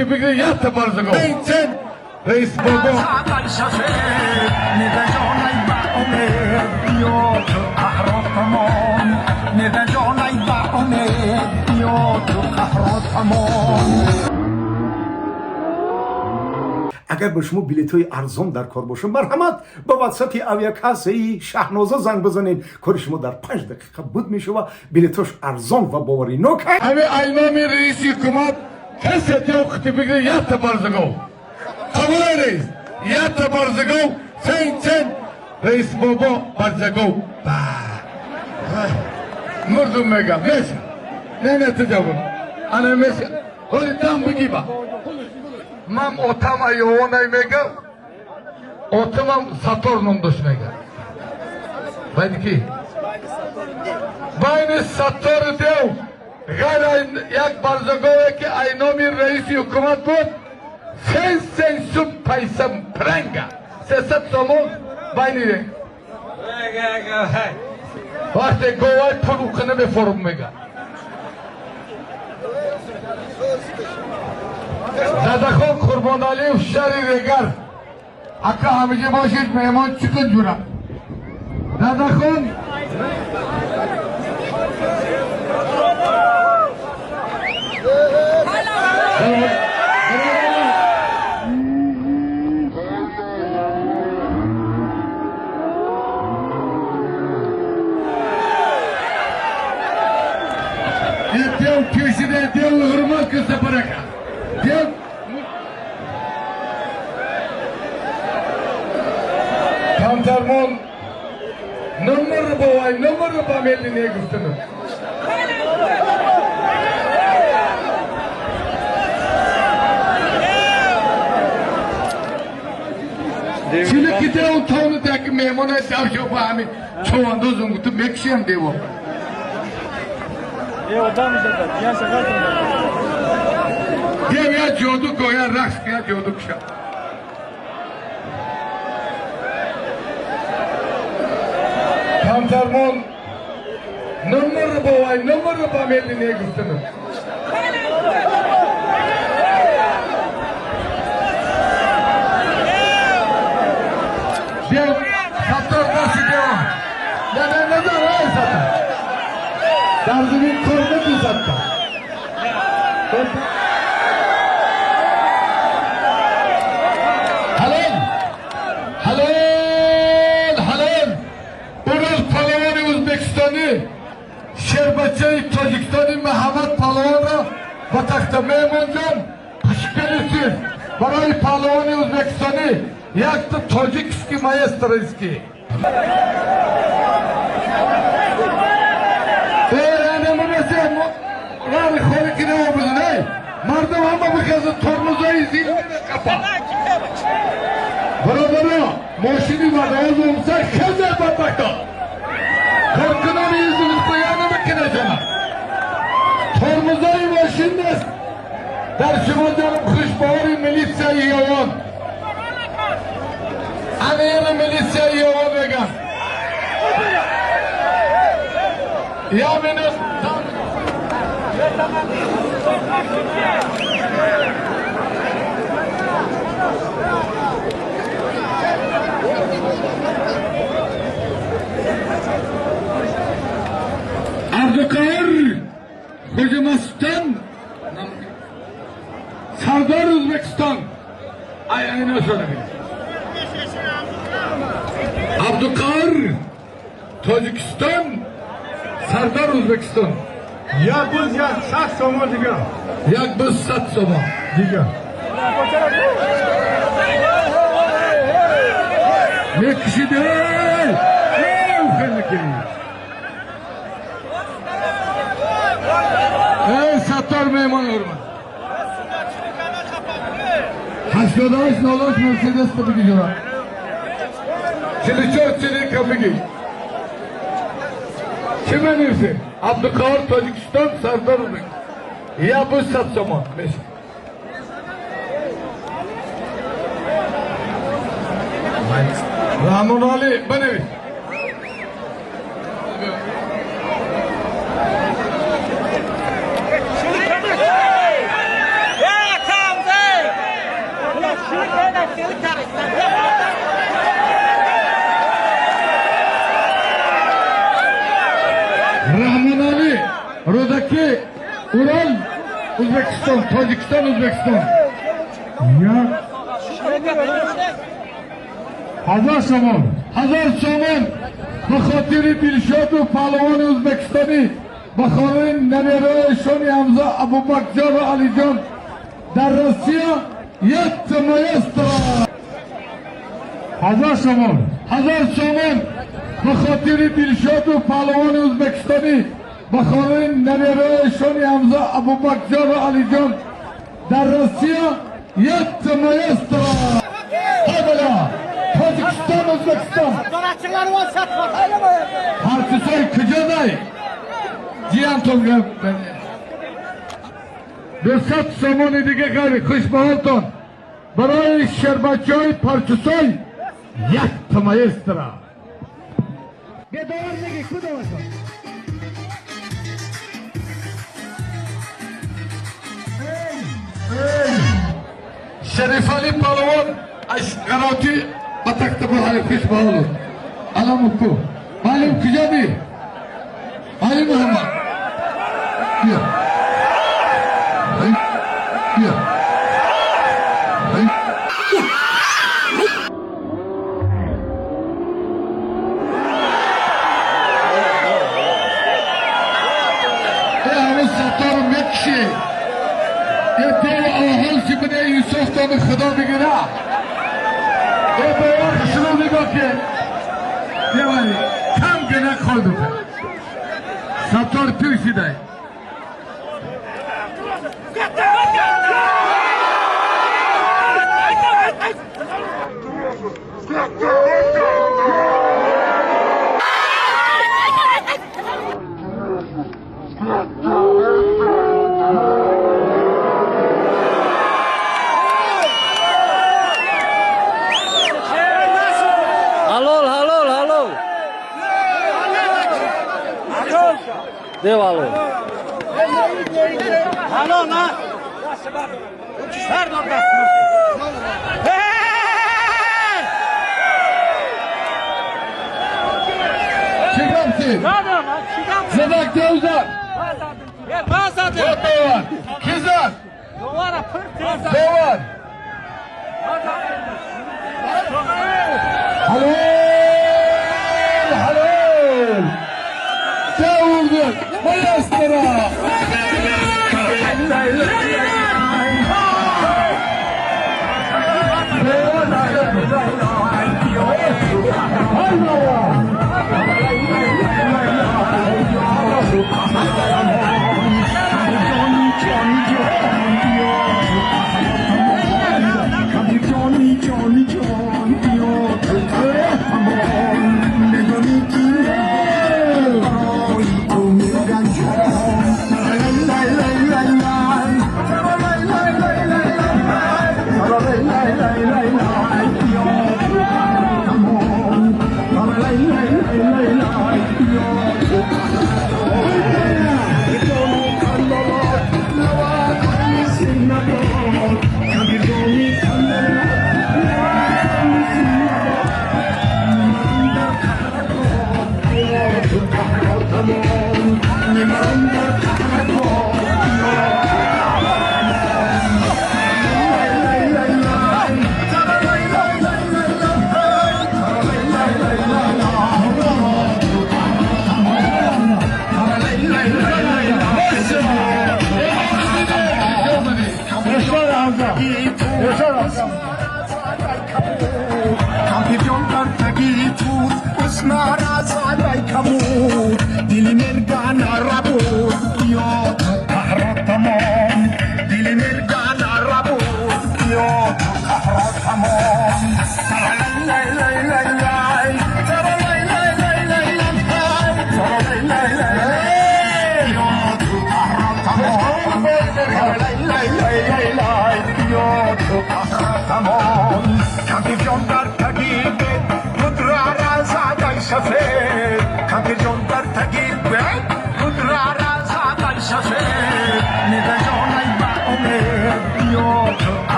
tipiga yatta barzago. Sen reis bobo. اگر به شما بلیط‌های ارزان در کار باشه مرحمت با واتساپ آویاکاسی شهنازه زنگ بزنید کار شما در 5 دقیقه بود میشه و بلیطاش ارزان و باوری نوک Abi aynami reis hükümet kesete o tipiga yatta barzago. Kabul reis. Yatta barzago. Sen reis bobo barzago. Murdum mega. Meşe. Ne tecavüz? Ana meşe. Holi tam bu gibi. Mam otama yoğunay mega. Otamam Saturn'un düşmega. Belki. Bayne Saturn dev. Gala yak barzagoye ki aynomi reisi hükümet bu. Sen sub paysam pranga. Sesat solun. Bayne. Vakti govay pulukını bir forum mega. Zadakon Kurban Aliyev şerri regar. Akka hamici boşit mehman çıkın cura. Zadakon. Dev köşede dev hırmak kısa bıraka. Dev Kantarmon numara bavay numara bamelli ne gustunu. Şimdi kita o tonu tak memona savşo bami çoğunda zungutu mekşem devo. Dev ya joduk o ya raks ya joduk şa. Kantarmon numara bavay numara bamelli ne gustunu. Dev satır nasıl dev? Ya ne zaman ay satır? Dardının korna düzeltti. Halal. Uruz Palavani Uzbekistan'ı, Şerbetçi Tacikistan'ı Mehmet Palavani, Batak'ta Meymuncan, Kuşkelisi, Baray Palavani Uzbekistan'ı, yaktı Tacikski Maestroski. Lan kolik ne oldu ne? Mardam ama bu kızı tornuzayı zilmine kapa. Bana moşini var oğlumsa kezer batakta. Korkunan yüzünüz koyanı kinecana. Tornuzayı moşindes. Derşime canım kuşbağırı milisya yiyon. Anayını milisya yiyon vegan. Yaminin Abdülkadir Hocamastan Sardar Uzbekistan ayağına söyledim. Abdülkadir Tacikistan Sardar Uzbekistan. Ya biz ya 7 soma diga. Jak bez sat soma. Diga. Ne kişi değil. Ey Sattar Meyman Orman. Haşkadaş nalaş Mercedes tabi gidiyor. Şimdi çok çelik kapı giy. Kime neyse? Abdülkadir Tacikistan Sardar Uzbek. Ya bu sat soma. Rahman Ali Benevi. Ro'daki Ural, O'zbekiston, Tojikiston, O'zbekiston. Ya. Hazar somon. Hazar somon Bixotiri Dilshod Palvon O'zbekistoni Bahrain Nabira Shoni Hamza Abubakar Alijon در روسیه یک مایسترا Hazar somon. هزار سومن به خاطر دلشاد و پهلوان ازبکستانی بخارین نبیره شانی حمزه ابوبکر علی جان در روسیه یک مایسترا حالا تاجیکستان ازبکستان پارتیسای کجا جیان تونگه به 100 سومن دیگه غیر خوش به حالتون برای شربتچی های پارچوسای یک تمایسترا یه دوار نگی کدوم کن شریف علی پالوان از قراتی با تکتب های خوش به حالتون علم کو معلوم کجا دی علی محمد بیا بیا ستارم یکشی یه دو آهل که بده یوسف تا به خدا بگیره یه باور خشنو نگاه که یه ولی کم گنه خودو ستار توشی دای Devalo. Halo na. Pardon da. Çıkamsın. Zedak Devzat. Doğan. Kizar. Doğan. Halal. Halal. Davuldur. Mayastara.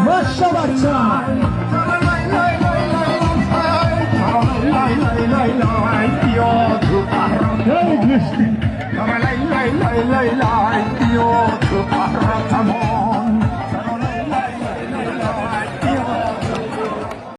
বাচ্চা বাচ্চা Hey, Krishna.